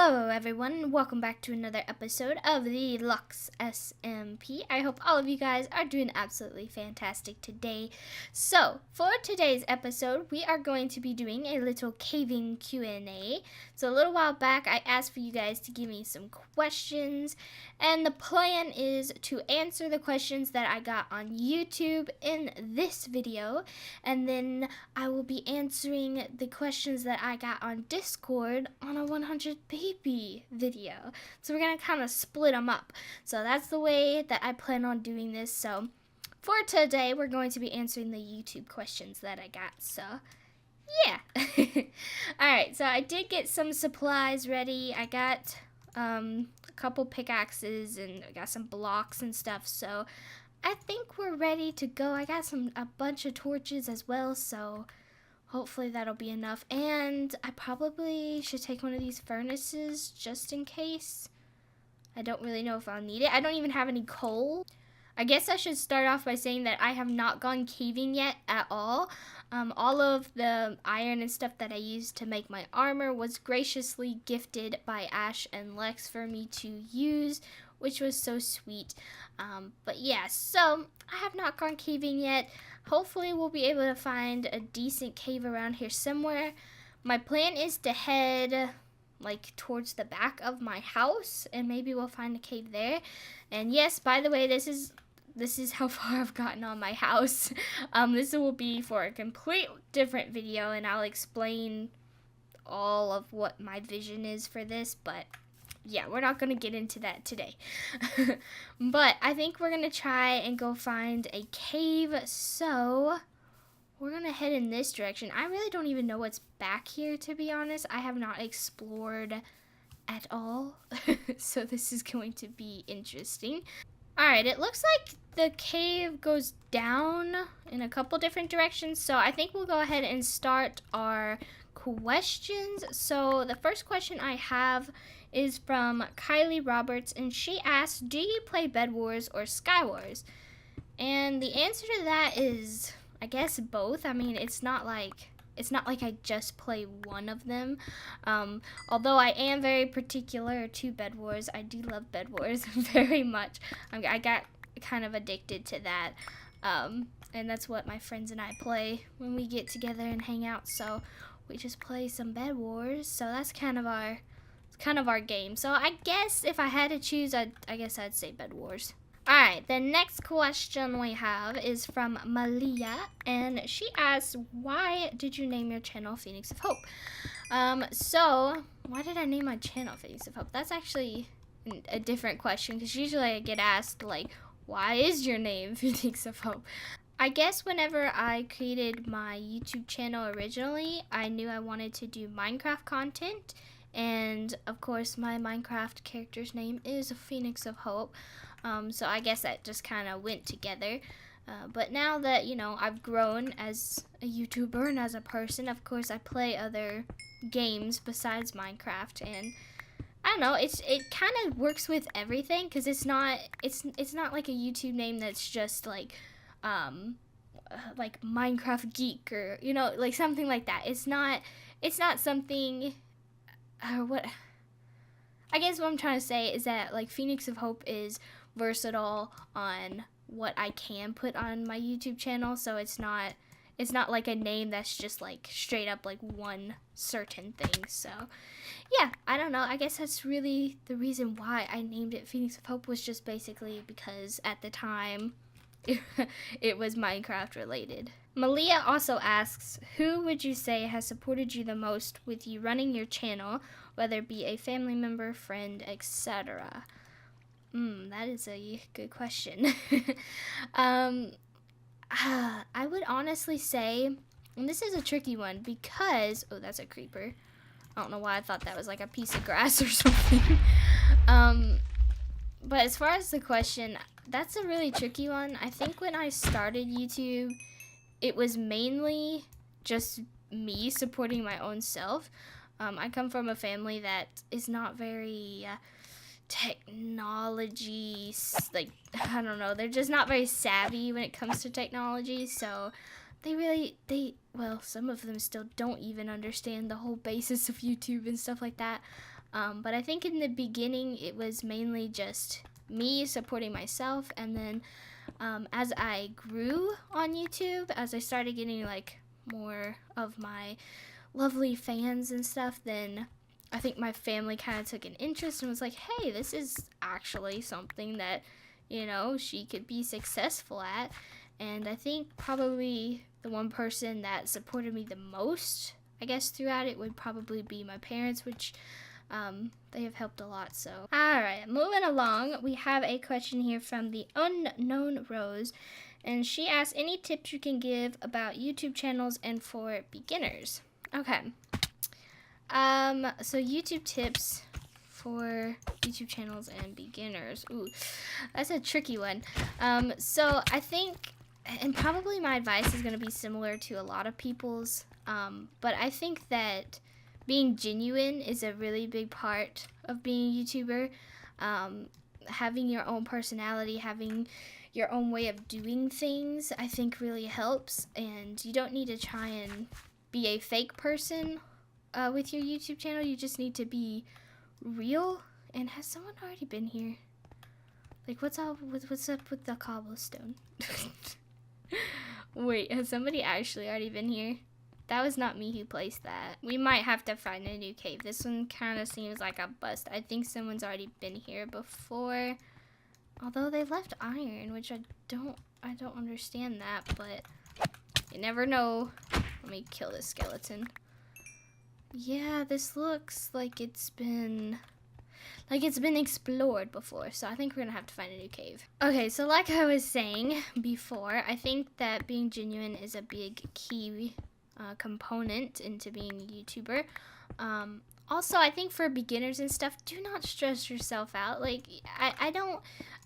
Hello everyone, welcome back to another episode of the Lux SMP. I hope all of you guys are doing absolutely fantastic today. So, for today's episode, we are going to be doing a little caving Q&A. So a little while back, I asked for you guys to give me some questions, and the plan is to answer the questions that I got on YouTube in this video, and then I will be answering the questions that I got on Discord on a 100 baby video. So we're gonna kind of split them up. So that's the way that I plan on doing this. So for today, we're going to be answering the YouTube questions that I got. So yeah. Alright, so I did get some supplies ready. I got a couple pickaxes and I got some blocks and stuff. So I think we're ready to go. I got a bunch of torches as well, so hopefully that'll be enough. And I probably should take one of these furnaces just in case. I don't really know if I'll need it. I don't even have any coal. I guess I should start off by saying that I have not gone caving yet at all. All of the iron and stuff that I used to make my armor was graciously gifted by Ash and Lex for me to use, which was so sweet. But yeah, so I have not gone caving yet. Hopefully we'll be able to find a decent cave around here somewhere. My plan is to head like towards the back of my house and maybe we'll find a cave there. And yes, by the way, this is how far I've gotten on my house. This will be for a complete different video and I'll explain all of what my vision is for this, but yeah, we're not going to get into that today. But I think we're going to try and go find a cave. So we're going to head in this direction. I really don't even know what's back here, to be honest. I have not explored at all. So this is going to be interesting. Alright, it looks like the cave goes down in a couple different directions. So I think we'll go ahead and start our questions. So the first question I have is from Kylie Roberts, and she asks, do you play Bed Wars or Sky Wars? And the answer to that is, I guess, both. I mean, it's not like I just play one of them. Although I am very particular to Bed Wars. I do love Bed Wars very much. I got kind of addicted to that. And that's what my friends and I play when we get together and hang out. So we just play some Bed Wars. So that's kind of our game. So I guess if I had to choose, I guess I'd say Bed Wars. Alright, the next question we have is from Malia, and she asks, why did you name your channel Phoenix of Hope? So, why did I name my channel Phoenix of Hope? That's actually a different question, because usually I get asked, like, why is your name Phoenix of Hope? I guess whenever I created my YouTube channel originally, I knew I wanted to do Minecraft content, and of course my Minecraft character's name is Phoenix of Hope. So I guess that just kind of went together. But now that, you know, I've grown as a YouTuber and as a person, of course I play other games besides Minecraft, and I don't know, it kind of works with everything, because it's not like a YouTube name that's just like Minecraft Geek, or, you know, like something like that. It's not something, or what, I guess what I'm trying to say is that, like, Phoenix of Hope is versatile on what I can put on my YouTube channel, so it's not like a name that's just like straight up like one certain thing. So yeah, I don't know, I guess that's really the reason why I named it Phoenix of Hope, was just basically because at the time it was Minecraft related. Malia also asks, who would you say has supported you the most with you running your channel, whether it be a family member, friend, etc.? That is a good question. I would honestly say, and this is a tricky one because, oh, that's a creeper. I don't know why I thought that was like a piece of grass or something. But as far as the question, that's a really tricky one. I think when I started YouTube, it was mainly just me supporting my own self. I come from a family that is not very technology, like, I don't know, they're just not very savvy when it comes to technology, so well, some of them still don't even understand the whole basis of YouTube and stuff like that. But I think in the beginning it was mainly just me supporting myself, and then as I grew on YouTube, as I started getting like more of my lovely fans and stuff, then I think my family kind of took an interest and was like, hey, this is actually something that, you know, she could be successful at. And I think probably the one person that supported me the most, I guess, throughout it would probably be my parents, which they have helped a lot. So alright, moving along, we have a question here from the Unknown Rose, and she asks, any tips you can give about YouTube channels and for beginners? Okay, so YouTube tips for YouTube channels and beginners. Ooh, that's a tricky one. So I think, and probably my advice is going to be similar to a lot of people's, but I think that being genuine is a really big part of being a YouTuber. Having your own personality, having your own way of doing things, I think really helps. And you don't need to try and be a fake person with your YouTube channel. You just need to be real. And has someone already been here? Like, what's up with the cobblestone? Wait, has somebody actually already been here? That was not me who placed that. We might have to find a new cave. This one kind of seems like a bust. I think someone's already been here before. Although they left iron, which I don't understand that, but you never know. Let me kill this skeleton. Yeah, this looks like it's been explored before, so I think we're gonna have to find a new cave. Okay, so like I was saying before, I think that being genuine is a big key component into being a YouTuber. Also, I think for beginners and stuff, do not stress yourself out. Like, I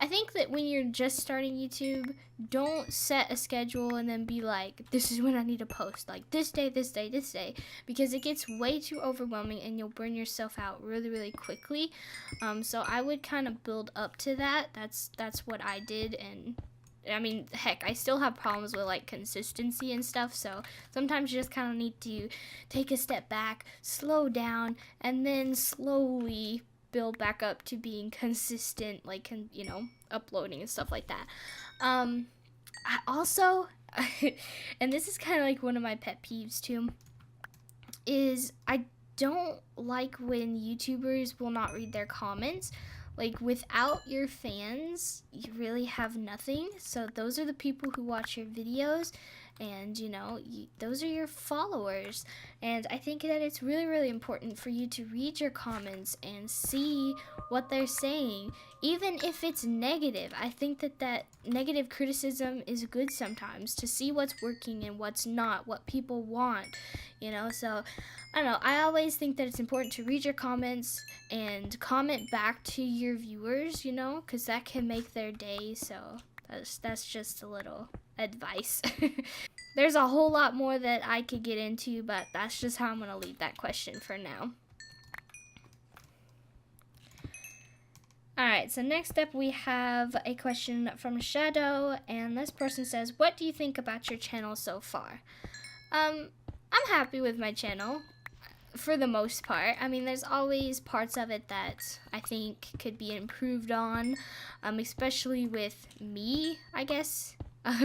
think that when you're just starting YouTube, don't set a schedule and then be like, this is when I need to post, like this day, this day, this day, because it gets way too overwhelming and you'll burn yourself out really, really quickly. So I would kind of build up to that. That's what I did, and I mean, heck, I still have problems with like consistency and stuff, so sometimes you just kind of need to take a step back, slow down, and then slowly build back up to being consistent, like, you know, uploading and stuff like that. I also, and this is kind of like one of my pet peeves too, is I don't like when YouTubers will not read their comments. Like, without your fans, you really have nothing. So those are the people who watch your videos, and, you know, those are your followers. And I think that it's really, really important for you to read your comments and see what they're saying, even if it's negative. I think that negative criticism is good sometimes, to see what's working and what's not, what people want, you know. So I don't know, I always think that it's important to read your comments and comment back to your viewers, you know, because that can make their day. So that's just a little advice. There's a whole lot more that I could get into, but that's just how I'm going to leave that question for now. Alright, so next up we have a question from Shadow, and this person says, what do you think about your channel so far? I'm happy with my channel, for the most part. I mean, there's always parts of it that I think could be improved on, especially with me, I guess,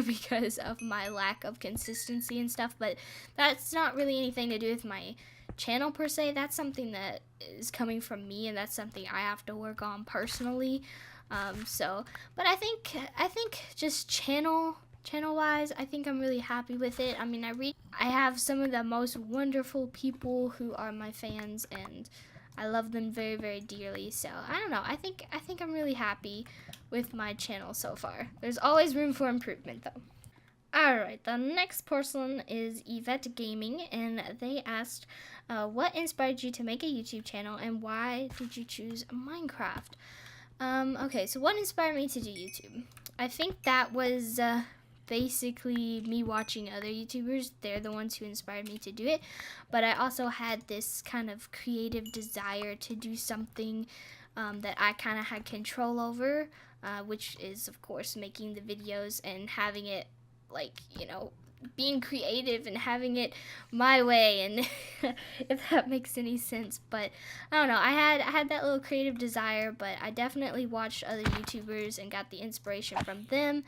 because of my lack of consistency and stuff, but that's not really anything to do with my channel per se. That's something that is coming from me, and that's something I have to work on personally. But I think just channel wise, I think I'm really happy with it. I mean, I have some of the most wonderful people who are my fans, and I love them very, very dearly. So I don't know, I think I'm really happy with my channel so far. There's always room for improvement though. Alright, the next person is Yvette Gaming, and they asked, what inspired you to make a YouTube channel, and why did you choose Minecraft? Okay, so what inspired me to do YouTube? I think that was basically me watching other YouTubers. They're the ones who inspired me to do it, but I also had this kind of creative desire to do something that I kind of had control over, which is, of course, making the videos and having it, like, you know, being creative and having it my way, and if that makes any sense. But I don't know, I had that little creative desire, but I definitely watched other YouTubers and got the inspiration from them.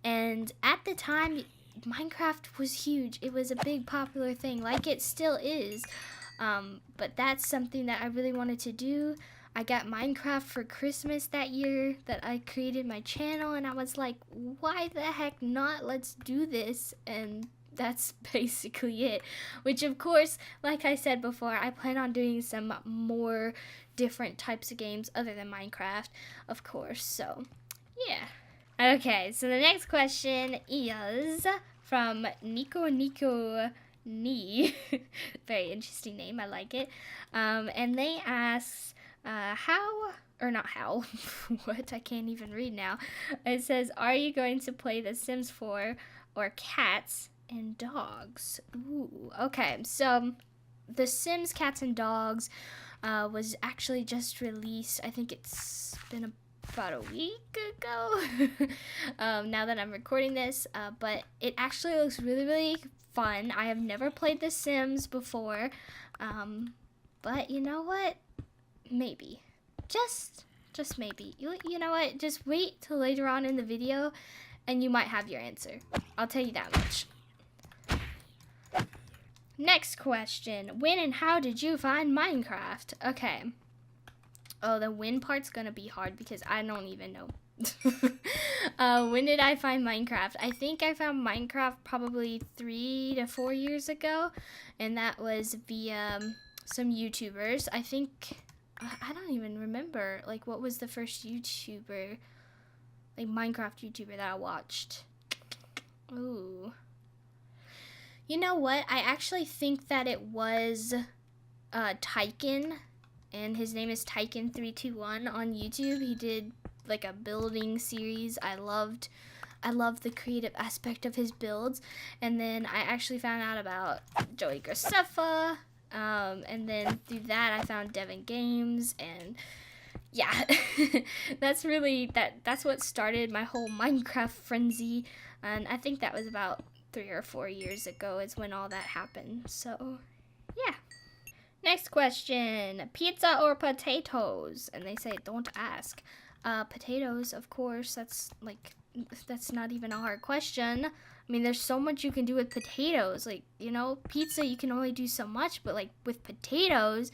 And at the time, Minecraft was huge. It was a big popular thing, like it still is. But that's something that I really wanted to do. I got Minecraft for Christmas that year that I created my channel, and I was like, why the heck not? Let's do this. And that's basically it. Which, of course, like I said before, I plan on doing some more different types of games other than Minecraft, of course. So, yeah. Okay, so the next question is from NicoNiemann. Very interesting name, I like it. And they ask, what? I can't even read now. It says, are you going to play The Sims 4 or Cats and Dogs? Ooh, okay. So, The Sims Cats and Dogs was actually just released. I think it's been about a week ago, now that I'm recording this, but it actually looks really, really fun. I have never played The Sims before, but you know what? Maybe. Just maybe. You know what? Just wait till later on in the video, and you might have your answer. I'll tell you that much. Next question. When and how did you find Minecraft? Okay. Oh, the when part's gonna be hard because I don't even know. When did I find Minecraft? I think I found Minecraft probably 3 to 4 years ago, and that was via some YouTubers. I think, I don't even remember, like, what was the first YouTuber, like, Minecraft YouTuber that I watched. Ooh. You know what? I actually think that it was Tyken, and his name is Tyken321 on YouTube. He did like a building series. I loved the creative aspect of his builds. And then I actually found out about Joey Graceffa, and then through that I found Devin Games, and yeah, that's what started my whole Minecraft frenzy. And I think that was about 3 or 4 years ago is when all that happened. So yeah. Next question, pizza or potatoes? And they say, don't ask. Potatoes, of course. That's not even a hard question. I mean, there's so much you can do with potatoes. Like, you know, pizza, you can only do so much, but like with potatoes,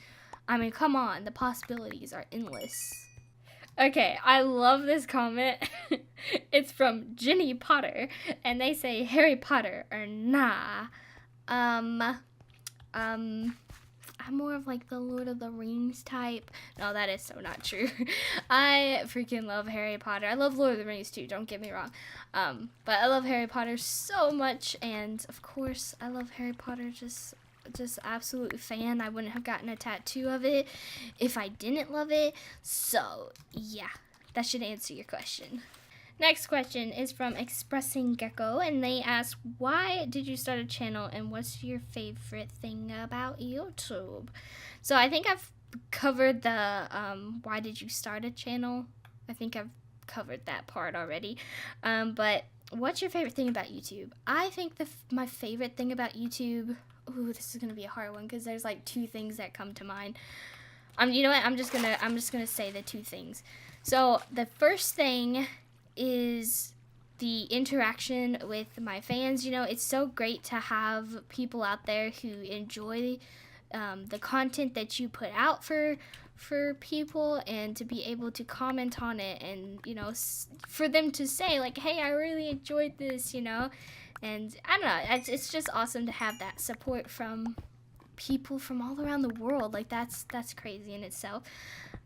I mean, come on, the possibilities are endless. Okay, I love this comment. It's from Jenny Potter, and they say Harry Potter or nah. I'm more of like the Lord of the Rings type. No, that is so not true. I freaking love Harry Potter. I love Lord of the Rings too, don't get me wrong. But I love Harry Potter so much, and of course I love Harry Potter, just absolute fan. I wouldn't have gotten a tattoo of it if I didn't love it. So yeah, that should answer your question. Next question is from Expressing Gecko, and they ask, why did you start a channel and what's your favorite thing about YouTube? So I think I've covered the why did you start a channel? I think I've covered that part already. But what's your favorite thing about YouTube? I think my favorite thing about YouTube, ooh, this is gonna be a hard one because there's like 2 things that come to mind. You know what? I'm just gonna say the 2 things. So the first thing is the interaction with my fans. You know, it's so great to have people out there who enjoy the content that you put out for people, and to be able to comment on it, and you know, for them to say like, hey, I really enjoyed this, you know. And I don't know, it's just awesome to have that support from people from all around the world. Like that's crazy in itself.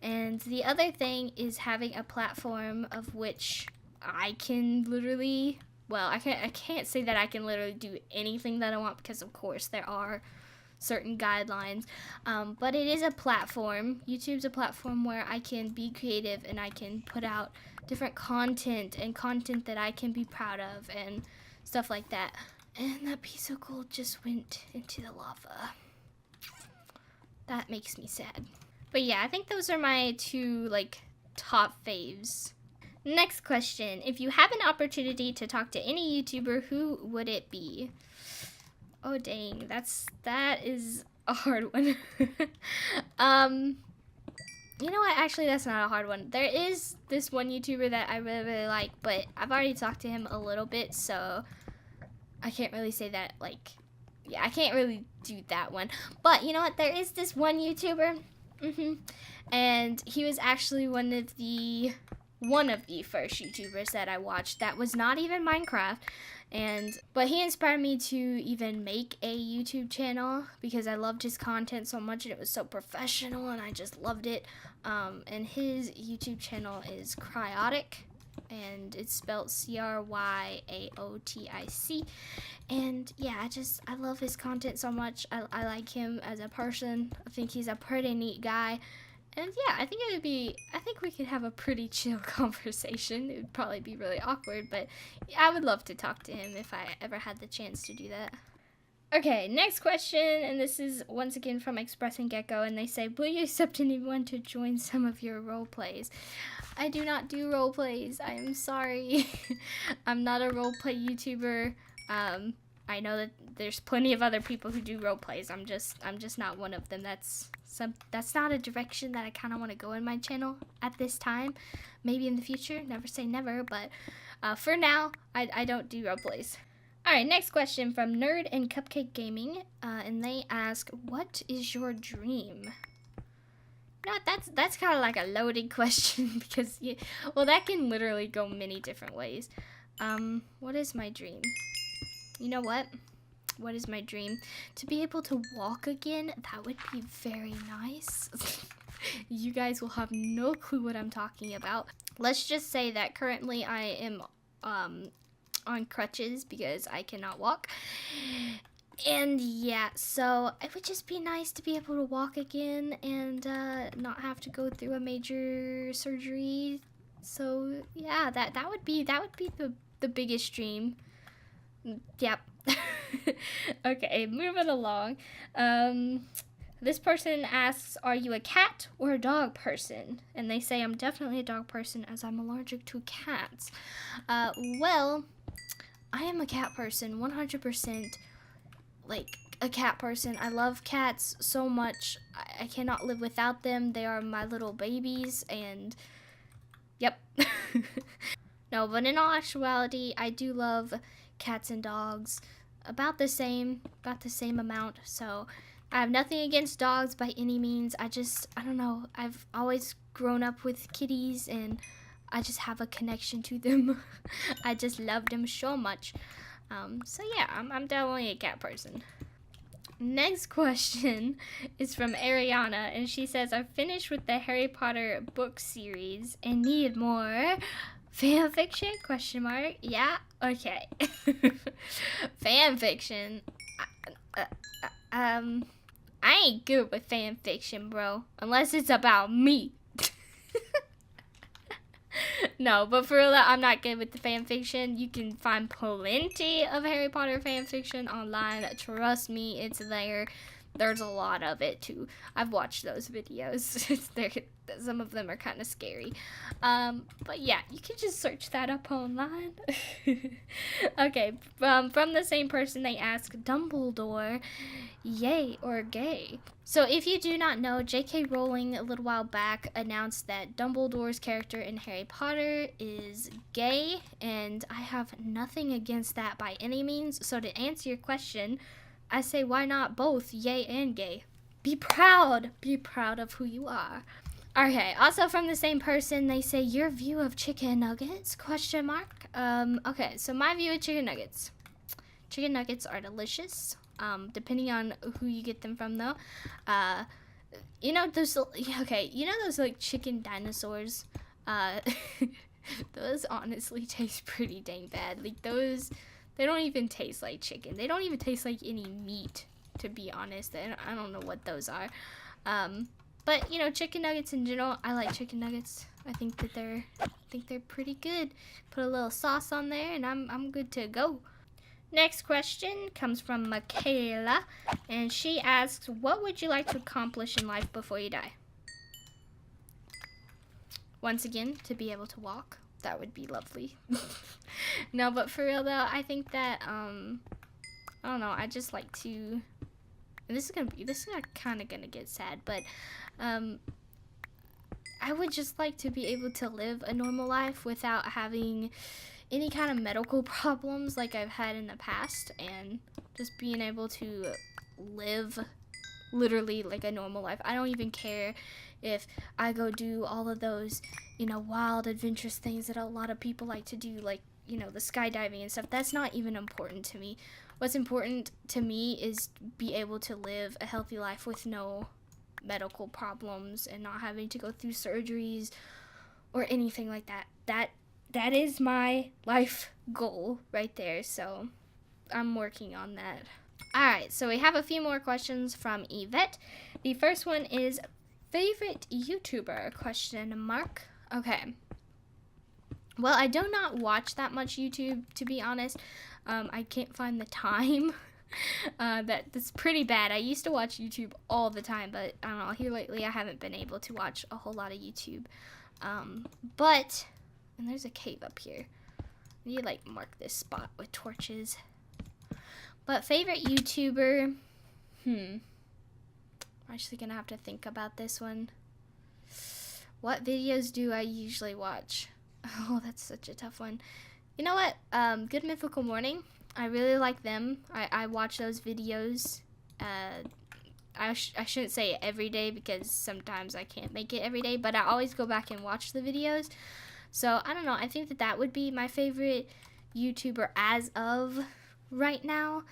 And the other thing is having a platform of which I can literally, well, I can't say that I can literally do anything that I want, because of course there are certain guidelines, but it is a platform. YouTube's a platform where I can be creative and I can put out different content, and content that I can be proud of and stuff like that. And that piece of gold just went into the lava. That makes me sad. But yeah, I think those are my 2 like top faves. Next question. If you have an opportunity to talk to any YouTuber, who would it be? Oh, dang. That is a hard one. You know what? Actually, that's not a hard one. There is this one YouTuber that I really, really like, but I've already talked to him a little bit, so I can't really say that, like, yeah, I can't really do that one. But you know what? There is this one YouTuber, and he was actually one of the first YouTubers that I watched that was not even Minecraft. But he inspired me to even make a YouTube channel because I loved his content so much and it was so professional and I just loved it. And his YouTube channel is Cryotic, and it's spelled Cryaotic. And yeah, I love his content so much. I like him as a person. I think he's a pretty neat guy. And yeah, I think we could have a pretty chill conversation. It would probably be really awkward, but I would love to talk to him if I ever had the chance to do that. Okay, next question, and this is once again from Expressing Gecko, and they say, will you accept anyone to join some of your role plays? I do not do role plays. I am sorry. I'm not a role play YouTuber. I know that there's plenty of other people who do role plays. I'm just not one of them. That's not a direction that I kind of want to go in my channel at this time. Maybe in the future, never say never, but for now, I don't do role plays. All right, next question from Nerd and Cupcake Gaming, and they ask, what is your dream? No, that's kind of like a loaded question because, well, that can literally go many different ways. What is my dream? You know what? What is my dream? To be able to walk again, that would be very nice. You guys will have no clue what I'm talking about. Let's just say that currently I am on crutches because I cannot walk. And yeah, so it would just be nice to be able to walk again and not have to go through a major surgery. So yeah, that would be the biggest dream. Yep. Okay, moving along. This person asks, are you a cat or a dog person? And they say, I'm definitely a dog person as I'm allergic to cats. Well, I am a cat person, 100%, like a cat person. I love cats so much. I cannot live without them. They are my little babies, and yep. No, but in all actuality, I do love cats and dogs about the same amount. So I have nothing against dogs by any means. I don't know. I've always grown up with kitties and I just have a connection to them. I just love them so much. So yeah, I'm definitely a cat person. Next question is from Ariana, and she says, I've finished with the Harry Potter book series and need more fan fiction? Question mark. Yeah. Okay. Fan fiction. I ain't good with fan fiction, bro. Unless it's about me. No, but for real, I'm not good with the fan fiction. You can find plenty of Harry Potter fan fiction online. Trust me, it's there. There's a lot of it too. I've watched those videos. Some of them are kind of scary. But yeah, you can just search that up online. Okay, from the same person, they ask, Dumbledore, yay or gay? So if you do not know, J.K. Rowling a little while back announced that Dumbledore's character in Harry Potter is gay, and I have nothing against that by any means. So to answer your question, I say, why not both yay and gay? Be proud. Be proud of who you are. Okay, also from the same person, they say, your view of chicken nuggets? Question mark. Okay, so my view of chicken nuggets. Chicken nuggets are delicious, depending on who you get them from, though. You know those like chicken dinosaurs? Those honestly taste pretty dang bad. Like those, they don't even taste like chicken. They don't even taste like any meat, to be honest. I don't know what those are. But you know, chicken nuggets in general, I like chicken nuggets. I think they're pretty good. Put a little sauce on there, and I'm good to go. Next question comes from Michaela, and she asks, what would you like to accomplish in life before you die? Once again, to be able to walk. that would be lovely. No, but for real though, I think that I don't know, I just like to, and this is kind of gonna get sad, but I would just like to be able to live a normal life without having any kind of medical problems like I've had in the past, and just being able to live literally like a normal life. I don't even care if I go do all of those, you know, wild adventurous things that a lot of people like to do, like, you know, the skydiving and stuff. That's not even important to me. What's important to me is be able to live a healthy life with no medical problems and not having to go through surgeries or anything like that. That is my life goal right there, so I'm working on that. Alright, so we have a few more questions from Yvette. The first one is favorite YouTuber, question mark. Okay. Well, I do not watch that much YouTube, to be honest. I can't find the time. That's pretty bad. I used to watch YouTube all the time, but I don't know, here lately I haven't been able to watch a whole lot of YouTube. But, and there's a cave up here. I need to like mark this spot with torches. But favorite YouTuber, I'm actually gonna have to think about this one. What videos do I usually watch? Oh, that's such a tough one. You know what? Good Mythical Morning. I really like them. I watch those videos. I shouldn't say every day because sometimes I can't make it every day, but I always go back and watch the videos. So, I don't know. I think that would be my favorite YouTuber as of right now.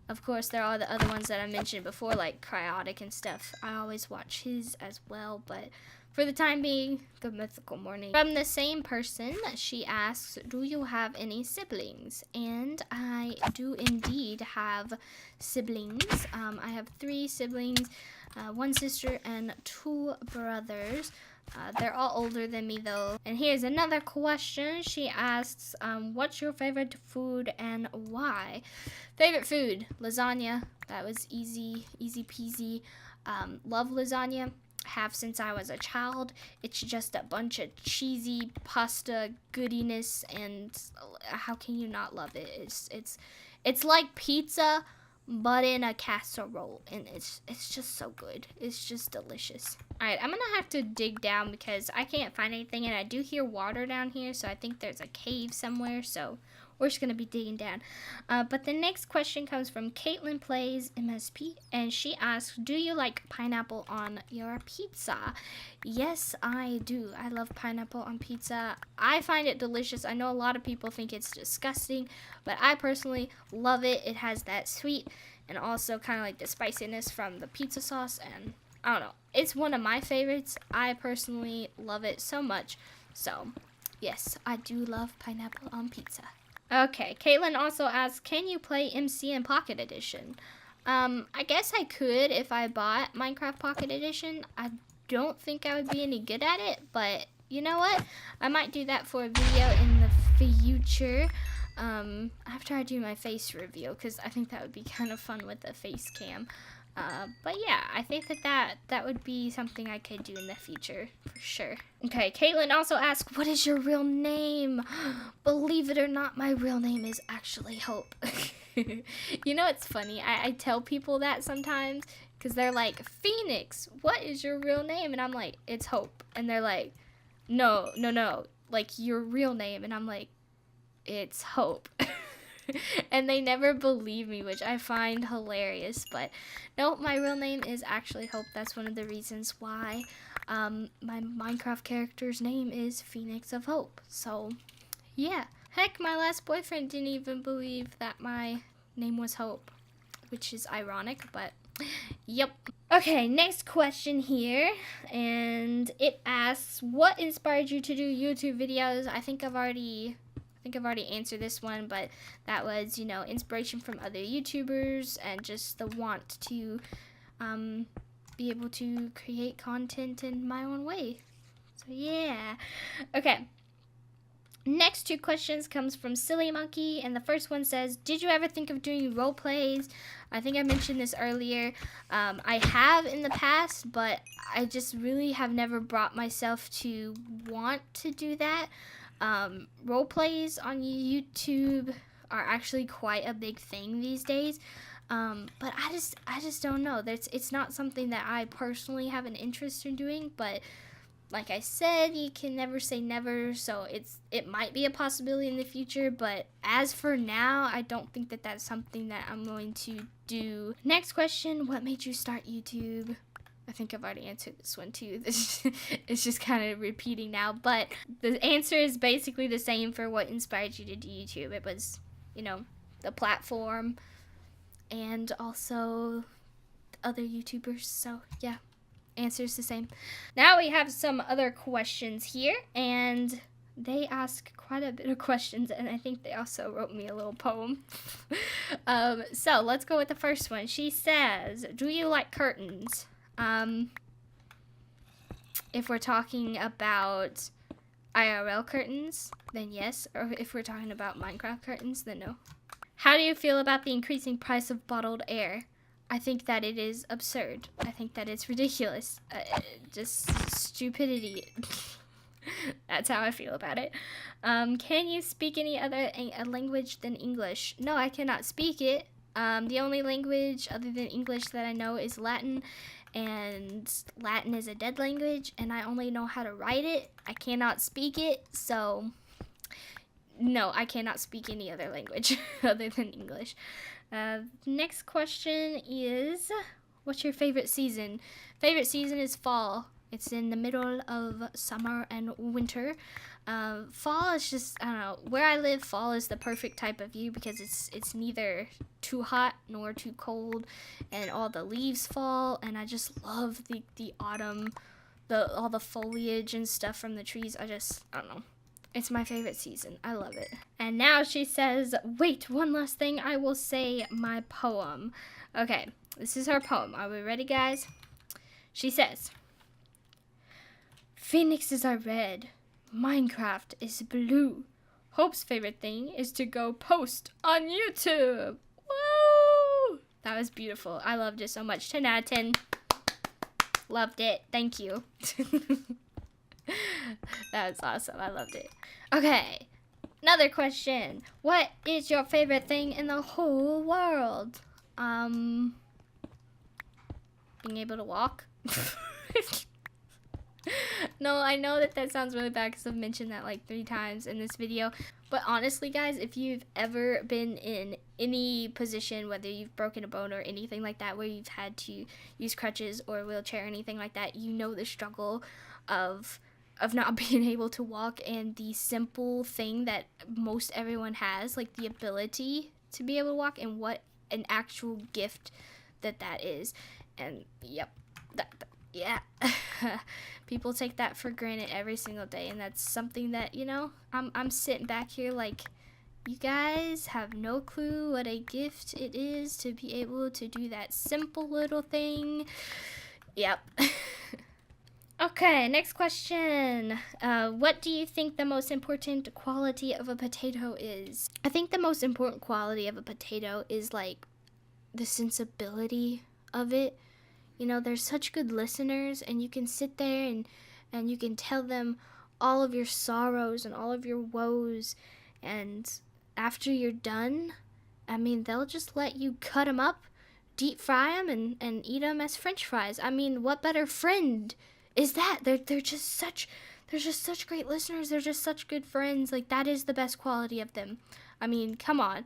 Of course, there are the other ones that I mentioned before, like Cryotic and stuff. I always watch his as well, but for the time being, Good Mythical Morning. From the same person, she asks, do you have any siblings? And I do indeed have siblings. I have 3 siblings, 1 sister and 2 brothers. They're all older than me though. And here's another question. She asks, what's your favorite food and why? Favorite food, lasagna. That was easy peasy. Love lasagna. Have since I was a child. It's just a bunch of cheesy pasta goodiness, and how can you not love it? It's like pizza, but in a casserole, and it's just so good. It's just delicious. Alright, I'm gonna have to dig down because I can't find anything, and I do hear water down here, so I think there's a cave somewhere, so we're just gonna be digging down. But the next question comes from Caitlin Plays MSP, and she asks, do you like pineapple on your pizza? Yes, I do. I love pineapple on pizza. I find it delicious. I know a lot of people think it's disgusting, but I personally love it. It has that sweet and also kind of like the spiciness from the pizza sauce, and I don't know. It's one of my favorites. I personally love it so much. So, yes, I do love pineapple on pizza. Okay, Caitlin also asks, can you play MC in Pocket Edition? I guess I could if I bought Minecraft Pocket Edition. I don't think I would be any good at it, but you know what? I might do that for a video in the future. After I do my face reveal, because I think that would be kind of fun with the face cam. But yeah, I think that would be something I could do in the future, for sure. Okay, Caitlin also asked, what is your real name? Believe it or not, my real name is actually Hope. You know, it's funny. I tell people that sometimes, because they're like, Phoenix, what is your real name? And I'm like, it's Hope. And they're like, no, like, your real name. And I'm like, it's Hope. And they never believe me, which I find hilarious. But no, my real name is actually Hope. That's one of the reasons why my Minecraft character's name is PhoenixofHope. So yeah, heck, my last boyfriend didn't even believe that my name was Hope, which is ironic, but yep. Okay, next question here, and it asks, what inspired you to do YouTube videos? I think I've already answered this one, but that was, you know, inspiration from other YouTubers and just the want to be able to create content in my own way. So yeah. Okay. Next 2 questions comes from Silly Monkey, and the first one says, did you ever think of doing role plays? I think I mentioned this earlier. I have in the past, but I just really have never brought myself to want to do that. Role plays on YouTube are actually quite a big thing these days. But I just don't know. It's not something that I personally have an interest in doing, but like I said, you can never say never, so it might be a possibility in the future, but as for now, I don't think that that's something that I'm going to do. Next question, what made you start YouTube? I think I've already answered this one too. It's just kind of repeating now, but the answer is basically the same for what inspired you to do YouTube. It was, the platform and also other YouTubers, so yeah. Answer's the same. Now we have some other questions here, and they ask quite a bit of questions, and I think they also wrote me a little poem. So let's go with the first one. She says, do you like curtains? If we're talking about IRL curtains, then yes, or if we're talking about Minecraft curtains, then no. How do you feel about the increasing price of bottled air? I think that it is absurd. I think that it's ridiculous. Just stupidity. That's how I feel about it. Can you speak any other language than English? No, I cannot speak it. The only language other than English that I know is Latin, and Latin is a dead language, and I only know how to write it. I cannot speak it, so no, I cannot speak any other language other than English. Next question is, what's your favorite season? Favorite season is fall. It's in the middle of summer and winter. Fall is just, I don't know, where I live, fall is the perfect type of year because it's neither too hot nor too cold, and all the leaves fall, and I just love the autumn, all the foliage and stuff from the trees. I don't know. It's my favorite season. I love it. And now she says, wait, one last thing. I will say my poem. Okay, this is her poem. Are we ready, guys? She says, Phoenixes are red. Minecraft is blue. Hope's favorite thing is to go post on YouTube. Woo! That was beautiful. I loved it so much. 10 out of 10. Loved it. Thank you. That was awesome. I loved it. Okay, another question. What is your favorite thing in the whole world? Being able to walk. No, I know that sounds really bad because I've mentioned that like 3 times in this video. But honestly, guys, if you've ever been in any position, whether you've broken a bone or anything like that, where you've had to use crutches or a wheelchair or anything like that, you know the struggle of not being able to walk, and the simple thing that most everyone has, like the ability to be able to walk, and what an actual gift that is. And yep, yeah. People take that for granted every single day, and that's something that, I'm sitting back here like, you guys have no clue what a gift it is to be able to do that simple little thing. Yep. Okay, next question. What do you think the most important quality of a potato is? I think the most important quality of a potato is like the sensibility of it. They're such good listeners, and you can sit there and you can tell them all of your sorrows and all of your woes, and after you're done, they'll just let you cut them up, deep fry them, and eat them as French fries. What better friend is that? They're just such great listeners. They're just such good friends. Like, that is the best quality of them. Come on.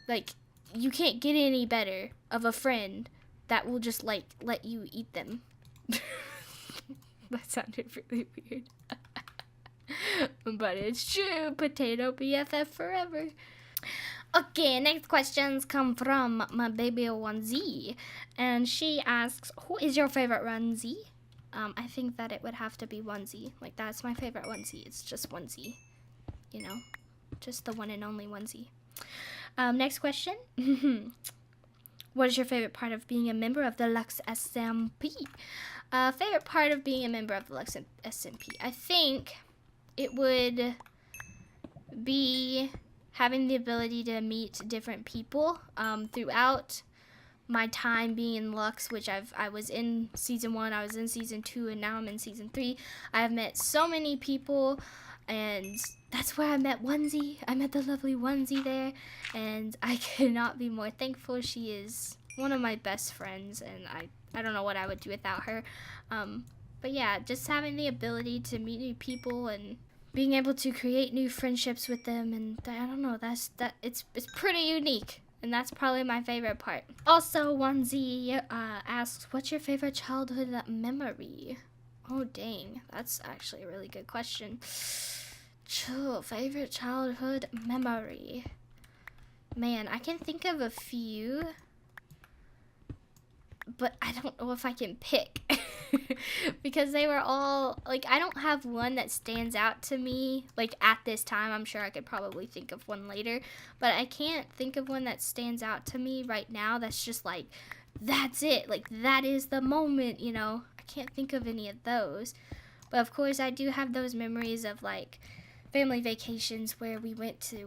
Like, you can't get any better of a friend that will just like let you eat them. That sounded really weird. But it's true. Potato BFF forever. Okay, next questions come from my baby Onesie, and she asks, who is your favorite onesie? I think that it would have to be Onesie. Like, that's my favorite onesie. It's just Onesie. Just the one and only Onesie. Next question. What is your favorite part of being a member of the Lux SMP? Favorite part of being a member of the Lux SMP? I think it would be having the ability to meet different people throughout my time being in Lux, which I was in season 1, I was in season 2, and now I'm in season 3. I have met so many people, and that's where I met Onesie. I met the lovely Onesie there, and I could not be more thankful. She is one of my best friends, and I don't know what I would do without her. But yeah, just having the ability to meet new people and being able to create new friendships with them, and I don't know, it's pretty unique, and that's probably my favorite part. Also, Onesie asks, what's your favorite childhood memory? Oh dang, that's actually a really good question. Favorite childhood memory. Man, I can think of a few, but I don't know if I can pick. Because they were all, like, I don't have one that stands out to me, like, at this time. I'm sure I could probably think of one later, but I can't think of one that stands out to me right now that's just like, that's it, like, that is the moment, you know. I can't think of any of those. But of course, I do have those memories of, like, family vacations where we went to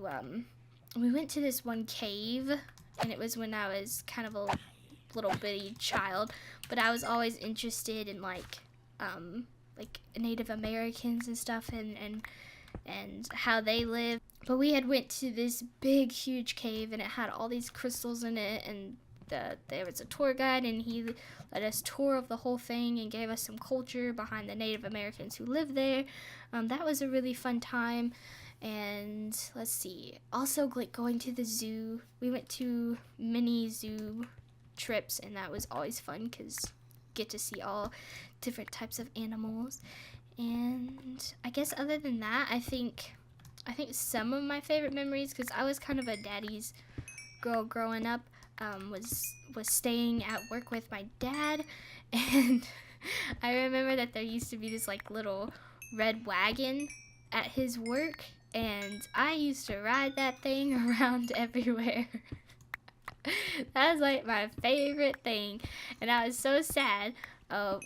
this one cave, and it was when I was kind of a little bitty child, but I was always interested in like Native Americans and stuff, and how they live. But we had went to this big huge cave, and it had all these crystals in it, and there was a tour guide, and he let us tour of the whole thing and gave us some culture behind the Native Americans who live there. That was a really fun time. And let's see, also like going to the zoo. We went to mini zoo trips, and that was always fun because get to see all different types of animals. And I guess other than that, I think some of my favorite memories, because I was kind of a daddy's girl growing up, was staying at work with my dad. And I remember that there used to be this like little red wagon at his work, and I used to ride that thing around everywhere. That was like my favorite thing, and I was so sad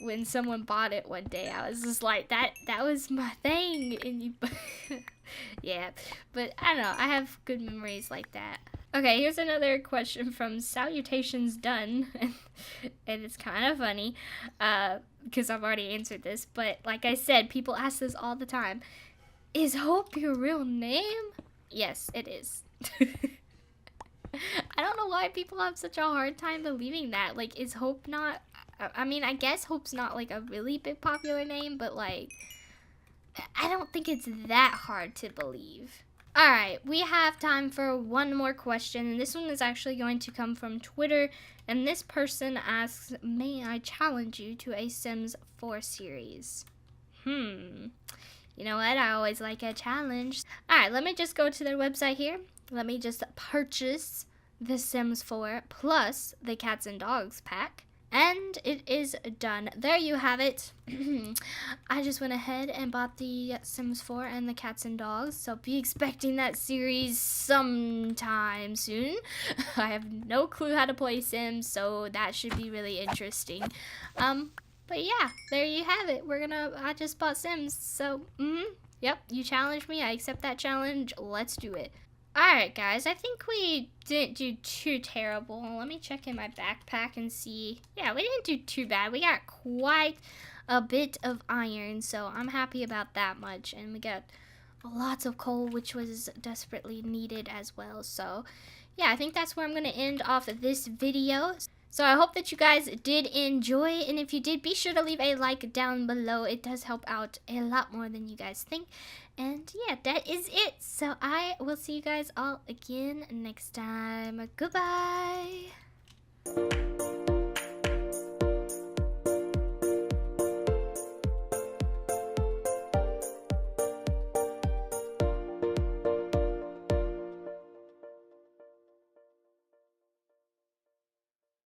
when someone bought it one day. I was just like, that was my thing, and you yeah, but I don't know, I have good memories like that. Okay, here's another question from Salutations Done, and it's kind of funny because I've already answered this, but like I said, people ask this all the time. Is Hope your real name? Yes, it is. I don't know why people have such a hard time believing that. Like, is Hope not... I mean, I guess Hope's not, like, a really big popular name, but, like, I don't think it's that hard to believe. Alright, we have time for one more question, and this one is actually going to come from Twitter, and this person asks, may I challenge you to a Sims 4 series? You know what? I always like a challenge. Alright, let me just go to their website here. Let me just purchase The Sims 4 plus the Cats and Dogs pack. And it is done. There you have it. I just went ahead and bought the Sims 4 and the Cats and Dogs. So be expecting that series sometime soon. I have no clue how to play Sims, so that should be really interesting. But yeah, there you have it. I just bought Sims. So, yep, you challenged me. I accept that challenge. Let's do it. Alright guys, I think we didn't do too terrible. Let me check in my backpack and see. Yeah, we didn't do too bad. We got quite a bit of iron, so I'm happy about that much. And we got lots of coal, which was desperately needed as well. So yeah, I think that's where I'm going to end off this video. So I hope that you guys did enjoy, and if you did, be sure to leave a like down below. It does help out a lot more than you guys think. And yeah, that is it. So I will see you guys all again next time. Goodbye.